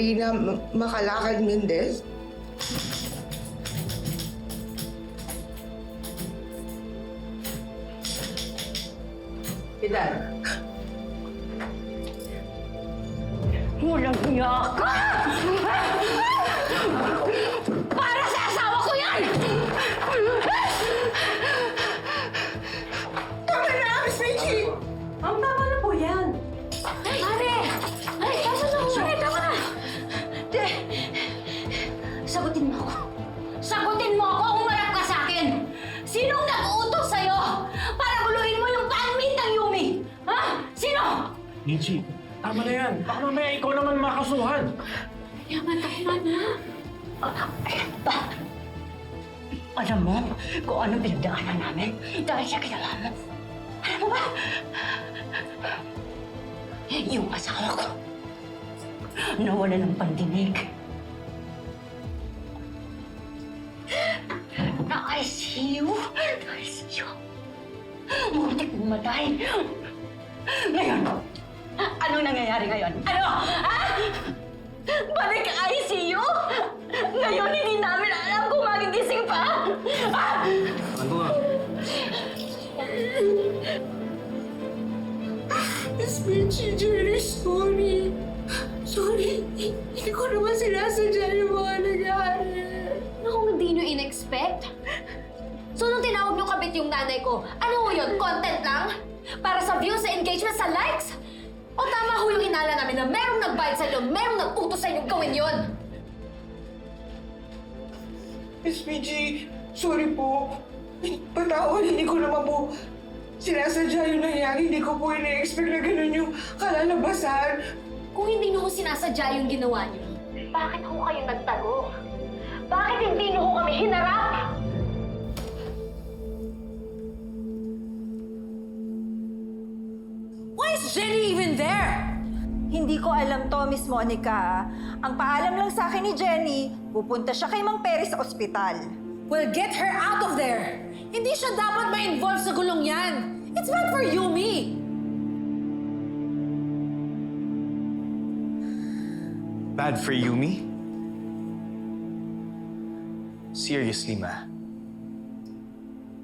Karina Makalakad Mendez? Pilar. Walang hiya ka! Para sa asawa ko yan! Tama na, Miss Michi! Ang tama na po yan. Pare! Ay, tama na! Pare, tama na! De, sagutin mo ako. Sagutin mo ako! Umarap ka sa akin! Sinong nag-uutos sa'yo para guluhin mo yung panmit ng Yumi? Ha? Sino? Michi, tama na yan. Baka mamaya ikaw naman makasuhan. Yaman, tama na. Alam mo kung ano pinagdaanan namin dahil sa kilala mo. Alam mo ba? Yung asawa ko, nawala ng pandinig. Na-ICU. Na-ICU. Muntik bumatay. Ngayon, anong nangyayari ngayon? Ano? Ha? Balik ICU? Ngayon hindi namin alam kung magigising pa? Ah! Ano nga? Miss Michi, Jerry, sorry. Sorry, hindi ko naman sinasadya yung mga nangyari. Naku, hindi nyo in-expect? So, nung tinawag nyo kabit yung nanay ko, ano ho yun? Content lang? Para sa views, sa engagement, sa likes? O tama ho yung hinala namin na merong nagbayad sa inyo, merong nag-utos sa inyo gawin yun? Miss Michi, sorry po. Patawad, hindi ko naman po sinasadya yung nangyari. Hindi ko po ina-expect na ganun yung kalalabasan. Kung hindi nyo ho sinasadya yung ginawa nyo, bakit ho kayo nagtago? Bakit hindi nyo ho kami hinarap? Why is Jenny even there? Hindi ko alam to, Miss Monica. Ang paalam lang sa akin ni Jenny, pupunta siya kay Mang Perry sa ospital. Well, get her out of there. Hindi siya dapat ma-involve sa gulong yan. It's bad for Yumi. Bad for Yumi? Seriously, Ma?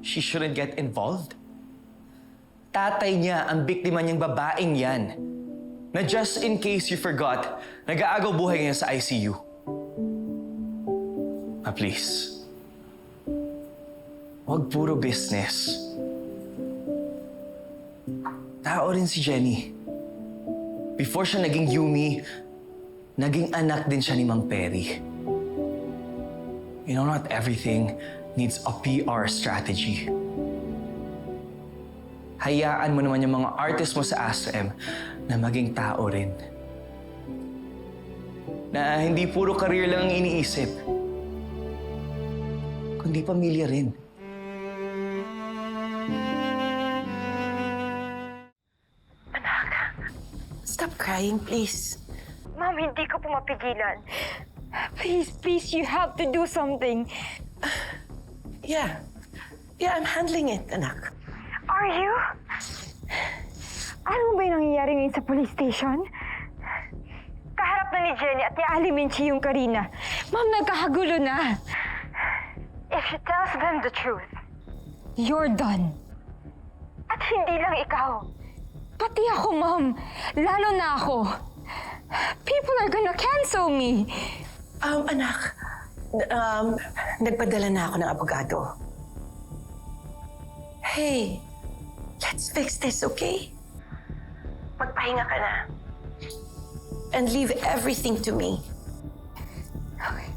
She shouldn't get involved? Tatay niya ang biktima niyang babaeng yan. Na just in case you forgot, nag-aagaw buhay ngayon sa ICU. Ma, please. Huwag puro business. Tao rin si Jenny. Before siya naging Yumi, naging anak din siya ni Mang Perry. You know, not everything needs a PR strategy. Hayaan mo naman yung mga artist mo sa ASM na maging tao rin. Na hindi puro career lang ang iniisip, kundi pamilya rin. Stop crying, please. Ma'am, hindi ko po mapigilan. Please, you have to do something. Yeah. Yeah, I'm handling it, anak. Are you? Ano ba yung nangyayari ngayon sa police station? Kaharap na ni Jenny at ni Ali Minchi yung Karina. Ma'am, nagkakagulo na. If she tells them the truth, you're done. At hindi lang ikaw. Pati ako, Ma'am. Lalo na ako. People are gonna cancel me. Anak, nagpadala na ako ng abogado. Hey, let's fix this, okay? Magpahinga ka na. And leave everything to me. Okay.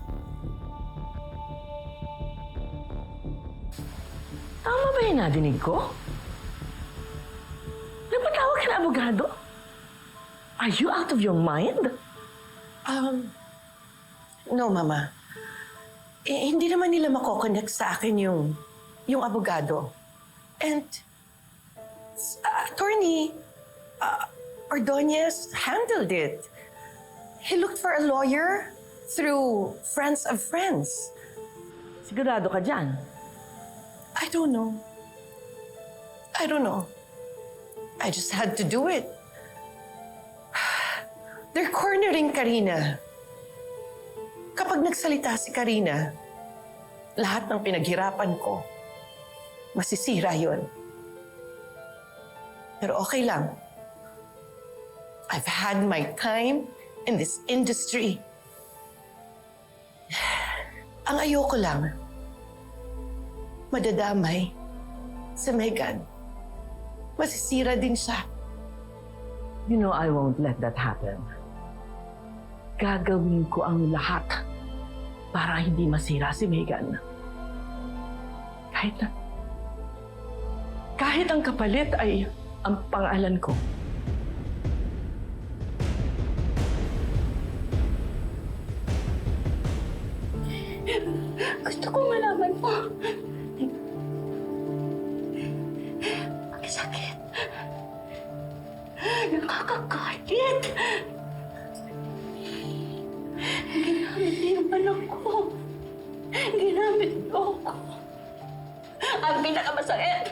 Tama ba yung nadinig ko? Napatawag ka na abogado? Are you out of your mind? No, Mama. Hindi naman nila mako-connect sa akin yung abogado. And Attorney Ordonez handled it. He looked for a lawyer through friends of friends. Sigurado ka dyan? I don't know. I just had to do it. They're cornering Karina. Kapag nagsalita si Karina, lahat ng pinaghirapan ko, masisira yon. Pero okay lang. I've had my time in this industry. Ang ayoko lang, madadamay si Megan. Masisira din siya. You know, I won't let that happen. Gagawin ko ang lahat para hindi masira si Megan. Kahit ang kapalit ay ang pangalan ko. Gusto kong malaman mo. Ang sakit. Nakakakalit. Ginamit niyo yung anak ko. Ginamit niyo ako. Ang pinakamasakit.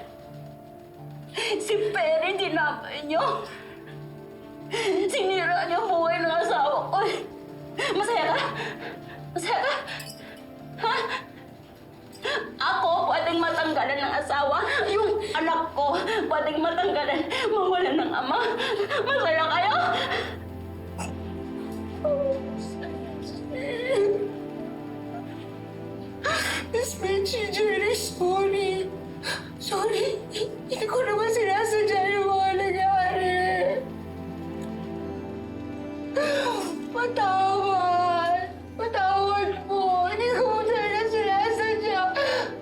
Si Perry, dinamay niyo. Sinira niyo ang buhay ng asawa ko. Masaya ka? Masaya ka? Ha? Ako pwedeng matanggalan ng asawa. Yung anak ko pwedeng matanggalan, mawalan ng ama. Masaya kayo? Miss Peachy, Jerry, sorry. Sorry. Hindi ko naman sinasadya yung mga nangyari. Patawad. Patawad po. Hindi ko mo talaga sinasadya.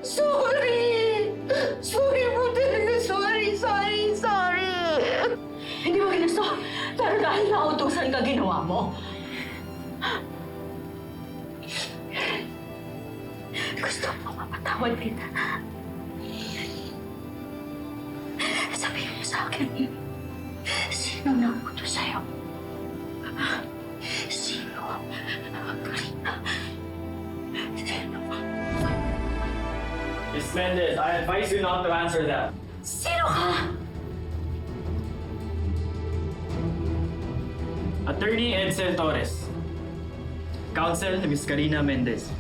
Sorry. Sorry po talaga. Sorry. Hindi mo ginusto. Pero dahil nautusan ka, ginawa mo. Gusto mo mapatawad kita. Sabihin mo sa akin, sino nautos sa'yo? Sino? Karina. Sino? Miss Mendez, I advise you not to answer that. Sino ka? Attorney Edsel Torres. Counsel Miss Karina Mendez.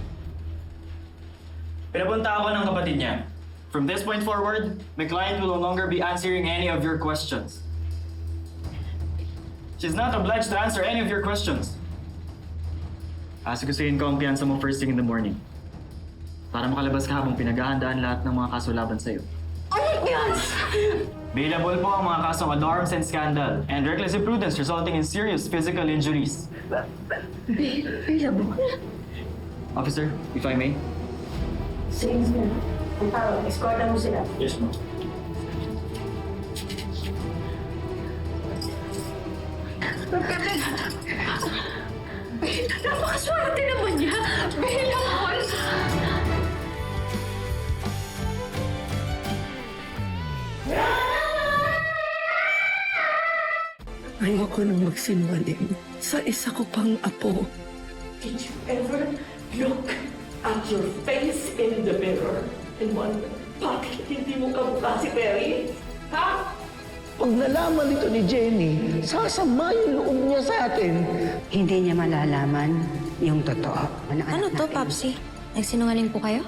Pinapunta ako ng kapatid niya. From this point forward, my client will no longer be answering any of your questions. She's not obliged to answer any of your questions. Asikusuhin ko ang piyansa mo first thing in the morning. Para makalabas ka habang pinaghahandaan lahat ng mga kaso laban sa'yo. Ano yan? Bailable po ang mga kasong alarms and scandal and reckless imprudence resulting in serious physical injuries. Bailable? Officer, if I may. Sige, sir. Ang tao, escorta mo sila. Yes, ma'am. Napakaswerte naman niya! Bailable! Ayoko nang magsinungaling sa isa ko pang apo. Did you ever look at your face in the mirror and wonder, bakit hindi mo kamukha si Perry? Ha? Pag nalaman ito ni Jenny, sasama yung loob niya sa atin. Hindi niya malalaman yung totoo. Ano to, Papsi? Nagsinungaling po kayo?